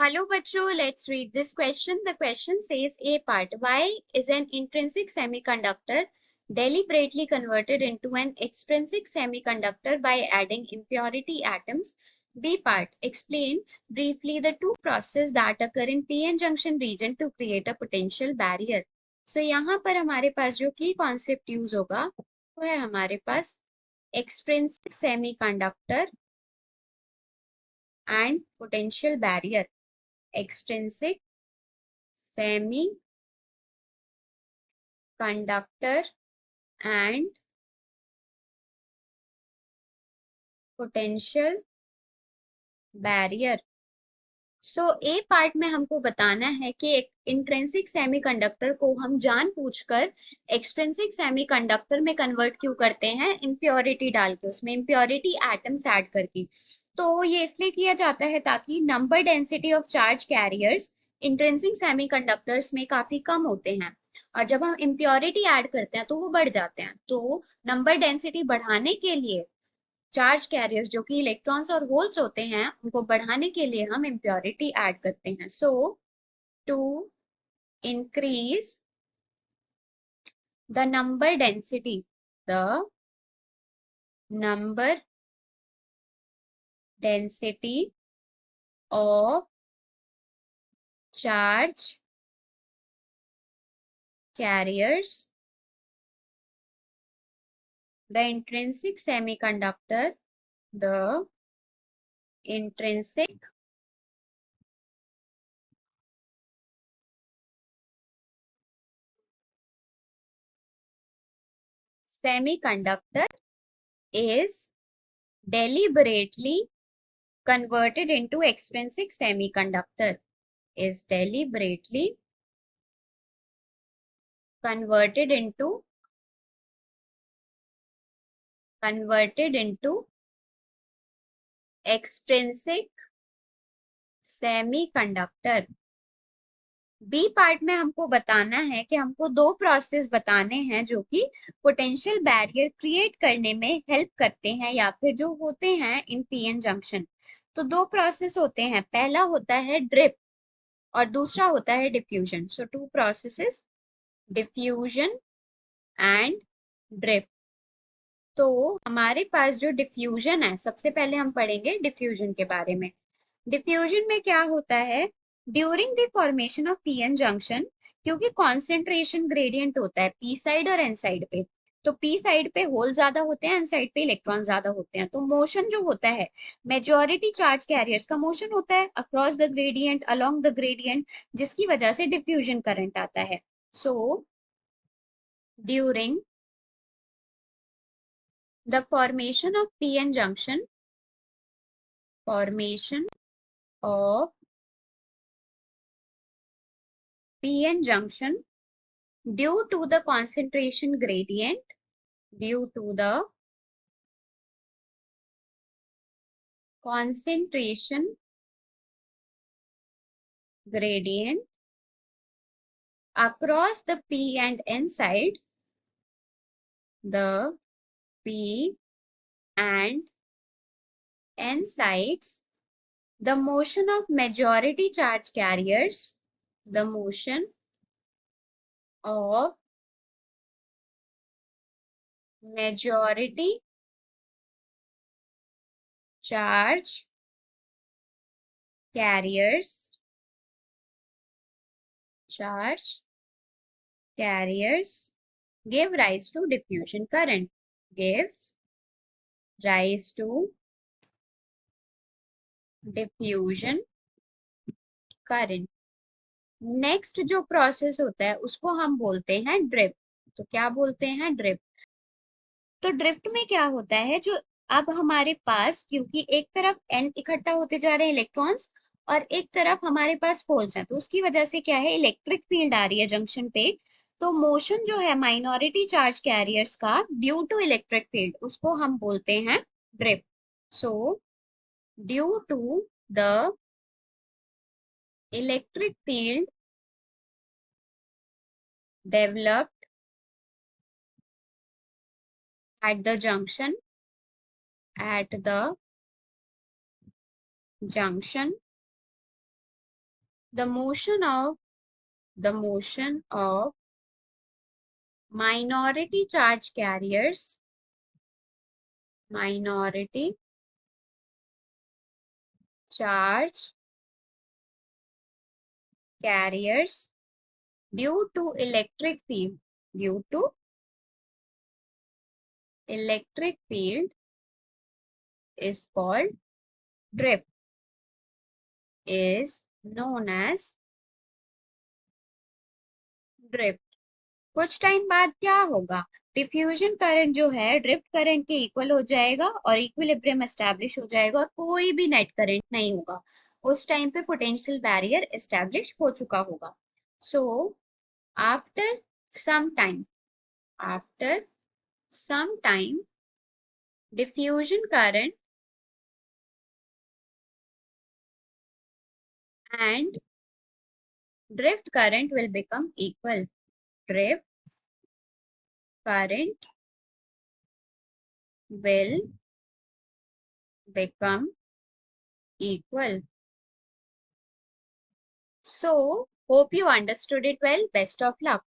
Hello, Bacho. Let's read this question. The question says A part. Why is an intrinsic semiconductor deliberately converted into an extrinsic semiconductor by adding impurity atoms? B part. Explain briefly the two processes that occur in p-n junction region to create a potential barrier. So यहाँ पर हमारे पास जो की concept use होगा वो है हमारे पास extrinsic semiconductor and potential barrier. Extrinsic semiconductor and potential barrier. So A part में हमको बताना है कि एक इंट्रिंसिक सेमीकंडक्टर को हम जानबूझकर एक्सट्रिंसिक सेमीकंडक्टर में कन्वर्ट क्यों करते हैं, इम्प्योरिटी डाल के, उसमें इम्प्योरिटी एटम्स ऐड करके। तो ये इसलिए किया जाता है ताकि number density of charge carriers intrinsic semiconductors में काफी कम होते हैं और जब हम इम्प्योरिटी ऐड करते हैं तो वो बढ़ जाते हैं। तो नंबर डेंसिटी बढ़ाने के लिए चार्ज कैरियर्स जो कि इलेक्ट्रॉन्स और होल्स होते हैं उनको बढ़ाने के लिए हम इम्प्योरिटी ऐड करते हैं। So to increase the number density of charge carriers, the intrinsic semiconductor is deliberately converted into extrinsic semiconductor, is deliberately converted into extrinsic semiconductor. B part में हमको बताना है कि हमको दो प्रोसेस बताने हैं जो कि पोटेंशियल बैरियर क्रिएट करने में हेल्प करते हैं या फिर जो होते हैं इन पीएन जंक्शन। तो दो प्रोसेस होते हैं, पहला होता है ड्रिफ्ट और दूसरा होता है diffusion. So two processes, diffusion and drift. तो हमारे पास जो डिफ्यूजन है, सबसे पहले हम पढ़ेंगे डिफ्यूजन के बारे में। डिफ्यूजन में क्या होता है, during the formation of PN junction, क्योंकि कॉन्सेंट्रेशन ग्रेडियंट होता है पी साइड और एन साइड पे, तो पी साइड पे होल ज्यादा होते हैं, एन साइड पे इलेक्ट्रॉन ज्यादा होते हैं, तो मोशन जो होता है मेजॉरिटी चार्ज कैरियर्स का मोशन होता है across the gradient, along the gradient, जिसकी वजह से डिफ्यूजन करंट आता है। So during the formation of PN junction, formation of PN junction, due to the concentration gradient, due to the concentration gradient across the P and N side, the P and N sides, the motion of majority charge carriers, the motion of majority charge carriers give rise to diffusion current, gives rise to diffusion current. Next जो process होता है उसको हम बोलते हैं drift. तो क्या बोलते हैं, ड्रिफ्ट। तो ड्रिफ्ट में क्या होता है, जो अब हमारे पास, क्योंकि एक तरफ एन इकट्ठा होते जा रहे हैं इलेक्ट्रॉन्स और एक तरफ हमारे पास होल्स हैं, तो उसकी वजह से क्या है, इलेक्ट्रिक फील्ड आ रही है जंक्शन पे। तो मोशन जो है माइनॉरिटी चार्ज कैरियर्स का ड्यू टू इलेक्ट्रिक फील्ड, उसको हम बोलते हैं drift. So due to the electric field developed at the junction, the motion of minority charge carriers, minority charge carriers due to electric field, due to electric field is called drift, is known as drift. कुछ time बाद क्या होगा, diffusion current जो है drift current के equal हो जाएगा और इक्विलिब्रियम एस्टैब्लिश हो जाएगा और कोई भी नेट करंट नहीं होगा। उस टाइम पे पोटेंशियल बैरियर एस्टैब्लिश हो चुका होगा। So after some time, after some time diffusion current and drift current will become equal. Drift current will become equal. So, hope you understood it well. Best of luck.